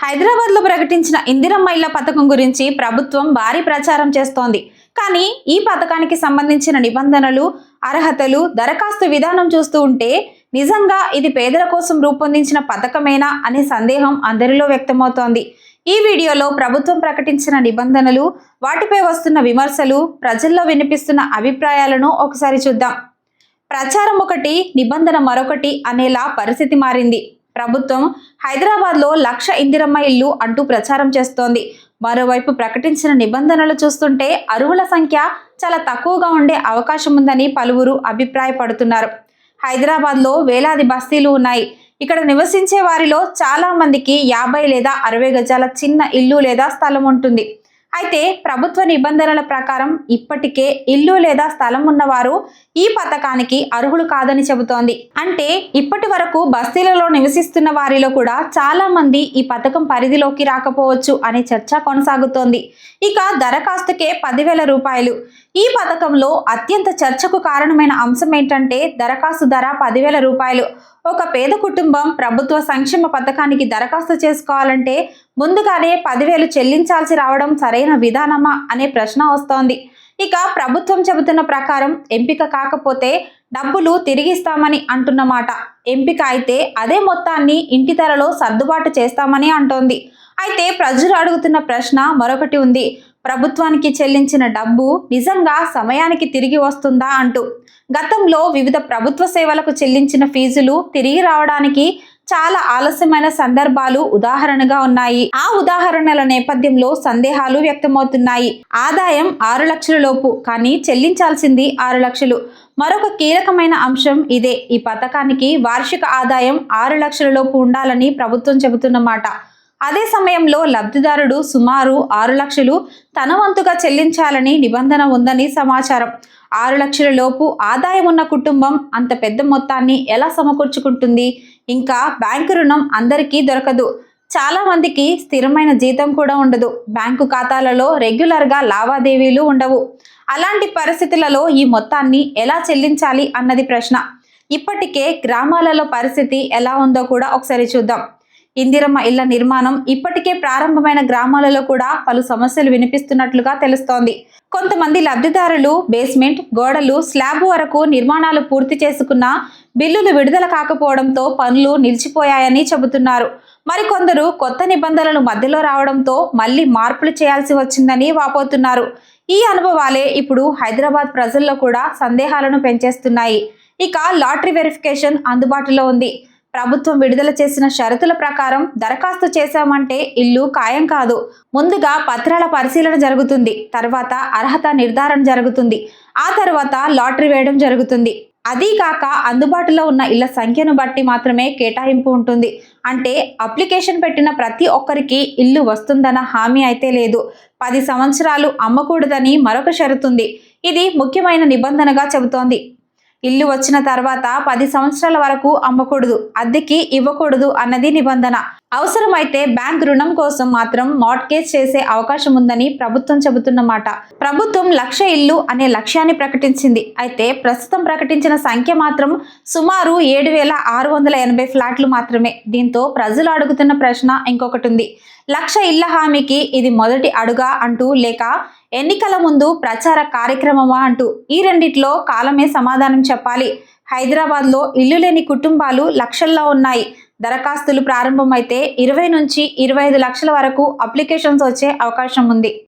హైదరాబాద్లో ప్రకటించిన ఇందిరమ్మ ఇళ్ల పథకం గురించి ప్రభుత్వం భారీ ప్రచారం చేస్తోంది. కానీ ఈ పథకానికి సంబంధించిన నిబంధనలు, అర్హతలు, దరఖాస్తు విధానం చూస్తూ ఉంటే నిజంగా ఇది పేదల కోసం రూపొందించిన పథకమేనా అనే సందేహం అందరిలో వ్యక్తమవుతోంది. ఈ వీడియోలో ప్రభుత్వం ప్రకటించిన నిబంధనలు, వాటిపై వస్తున్న విమర్శలు, ప్రజల్లో వినిపిస్తున్న అభిప్రాయాలను ఒకసారి చూద్దాం. ప్రచారం ఒకటి, నిబంధన మరొకటి అనేలా పరిస్థితి మారింది. ప్రభుత్వం హైదరాబాద్లో 1,00,000 ఇందిరమ్మ ఇల్లు అంటూ ప్రచారం చేస్తోంది. మరోవైపు ప్రకటించిన నిబంధనలు చూస్తుంటే అర్హుల సంఖ్య చాలా తక్కువగా ఉండే అవకాశం ఉందని పలువురు అభిప్రాయపడుతున్నారు. హైదరాబాద్లో వేలాది బస్తీలు ఉన్నాయి. ఇక్కడ నివసించే వారిలో చాలా మందికి 50 లేదా 60 గజాల చిన్న ఇల్లు లేదా స్థలం ఉంటుంది. అయితే ప్రభుత్వ నిబంధనల ప్రకారం ఇప్పటికే ఇల్లు లేదా స్థలం ఉన్నవారు ఈ పథకానికి అర్హులు కాదని చెబుతోంది. అంటే ఇప్పటి వరకు బస్తీలలో నివసిస్తున్న వారిలో కూడా చాలా మంది ఈ పథకం పరిధిలోకి రాకపోవచ్చు అనే చర్చ కొనసాగుతోంది. ఇక దరఖాస్తుకే 10,000 రూపాయలు. ఈ పథకంలో అత్యంత చర్చకు కారణమైన అంశం ఏంటంటే దరఖాస్తు ధర 10,000 రూపాయలు. ఒక పేద కుటుంబం ప్రభుత్వ సంక్షేమ పథకానికి దరఖాస్తు చేసుకోవాలంటే ముందుగానే 10,000 చెల్లించాల్సి రావడం సరైన విధానమా అనే ప్రశ్న వస్తోంది. ఇక ప్రభుత్వం చెబుతున్న ప్రకారం ఎంపిక కాకపోతే డబ్బులు తిరిగిస్తామని అంటున్నమాట. ఎంపిక అయితే అదే మొత్తాన్ని ఇంటి ధరలో సర్దుబాటు చేస్తామని అంటోంది. అయితే ప్రజలు అడుగుతున్న ప్రశ్న మరొకటి ఉంది. ప్రభుత్వానికి చెల్లించిన డబ్బు నిజంగా సమయానికి తిరిగి వస్తుందా అంటూ. గతంలో వివిధ ప్రభుత్వ సేవలకు చెల్లించిన ఫీజులు తిరిగి రావడానికి చాలా ఆలస్యమైన సందర్భాలు ఉదాహరణగా ఉన్నాయి. ఆ ఉదాహరణల నేపథ్యంలో సందేహాలు వ్యక్తమవుతున్నాయి. ఆదాయం 6 లక్షల లోపు, కానీ చెల్లించాల్సింది 6 లక్షలు. మరొక కీలకమైన అంశం ఇదే. ఈ పథకానికి వార్షిక ఆదాయం 6 లక్షల లోపు ఉండాలని ప్రభుత్వం చెబుతున్నమాట. అదే సమయంలో లబ్ధిదారుడు సుమారు 6 లక్షలు తన వంతుగా చెల్లించాలని నిబంధన ఉందని సమాచారం. 6 లక్షల లోపు ఆదాయం ఉన్న కుటుంబం అంత పెద్ద మొత్తాన్ని ఎలా సమకూర్చుకుంటుంది? ఇంకా బ్యాంకు రుణం అందరికీ దొరకదు. చాలా మందికి స్థిరమైన జీతం కూడా ఉండదు. బ్యాంకు ఖాతాలలో రెగ్యులర్గా లావాదేవీలు ఉండవు. అలాంటి పరిస్థితులలో ఈ మొత్తాన్ని ఎలా చెల్లించాలి అన్నది ప్రశ్న. ఇప్పటికే గ్రామాలలో పరిస్థితి ఎలా ఉందో కూడా ఒకసారి చూద్దాం. ఇందిరమ్మ ఇళ్ల నిర్మాణం ఇప్పటికే ప్రారంభమైన గ్రామాలలో కూడా పలు సమస్యలు వినిపిస్తున్నట్లుగా తెలుస్తోంది. కొంతమంది లబ్ధిదారులు బేస్మెంట్, గోడలు, స్లాబ్ వరకు నిర్మాణాలు పూర్తి చేసుకున్న బిల్లులు విడుదల కాకపోవడంతో పనులు నిలిచిపోయాయని చెబుతున్నారు. మరికొందరు కొత్త నిబంధనలు మధ్యలో రావడంతో మళ్ళీ మార్పులు చేయాల్సి వచ్చిందని వాపోతున్నారు. ఈ అనుభవాలే ఇప్పుడు హైదరాబాద్ ప్రజల్లో కూడా సందేహాలను పెంచేస్తున్నాయి. ఇక లాటరీ వెరిఫికేషన్ అందుబాటులో ఉంది. ప్రభుత్వం విడుదల చేసిన షరతుల ప్రకారం దరఖాస్తు చేశామంటే ఇల్లు ఖాయం కాదు. ముందుగా పత్రాల పరిశీలన జరుగుతుంది. తర్వాత అర్హత నిర్ధారణ జరుగుతుంది. ఆ తర్వాత లాటరీ వేయడం జరుగుతుంది. అదీ కాక అందుబాటులో ఉన్న ఇళ్ల సంఖ్యను బట్టి మాత్రమే కేటాయింపు ఉంటుంది. అంటే అప్లికేషన్ పెట్టిన ప్రతి ఒక్కరికి ఇల్లు వస్తుందన్న హామీ అయితే లేదు. 10 సంవత్సరాలు అమ్మకూడదని మరొక షరతుంది. ఇది ముఖ్యమైన నిబంధనగా చెబుతోంది. ఇల్లు వచ్చిన తర్వాత 10 సంవత్సరాల వరకు అమ్మకూడదు, అద్దెకి ఇవ్వకూడదు అన్నది నిబంధన. అవసరమైతే బ్యాంక్ రుణం కోసం మాత్రం మార్ట్గేజ్ చేసే అవకాశం ఉందని ప్రభుత్వం చెబుతున్నమాట. ప్రభుత్వం 1,00,000 ఇల్లు అనే లక్ష్యాన్ని ప్రకటించింది. అయితే ప్రస్తుతం ప్రకటించిన సంఖ్య మాత్రం సుమారు 7,680 ఫ్లాట్లు మాత్రమే. దీంతో ప్రజలు అడుగుతున్న ప్రశ్న ఇంకొకటి ఉంది. 1,00,000 ఇళ్ల హామీకి ఇది మొదటి అడుగా అంటూ, లేక ఎన్నికల ముందు ప్రచార కార్యక్రమమా అంటూ ఈ రెండిట్లో కాలమే సమాధానం చెప్పాలి. హైదరాబాద్లో ఇల్లు లేని కుటుంబాలు లక్షల్లో ఉన్నాయి. దరఖాస్తులు ప్రారంభమైతే 20 నుంచి 25 లక్షల వరకు అప్లికేషన్స్ వచ్చే అవకాశం ఉంది.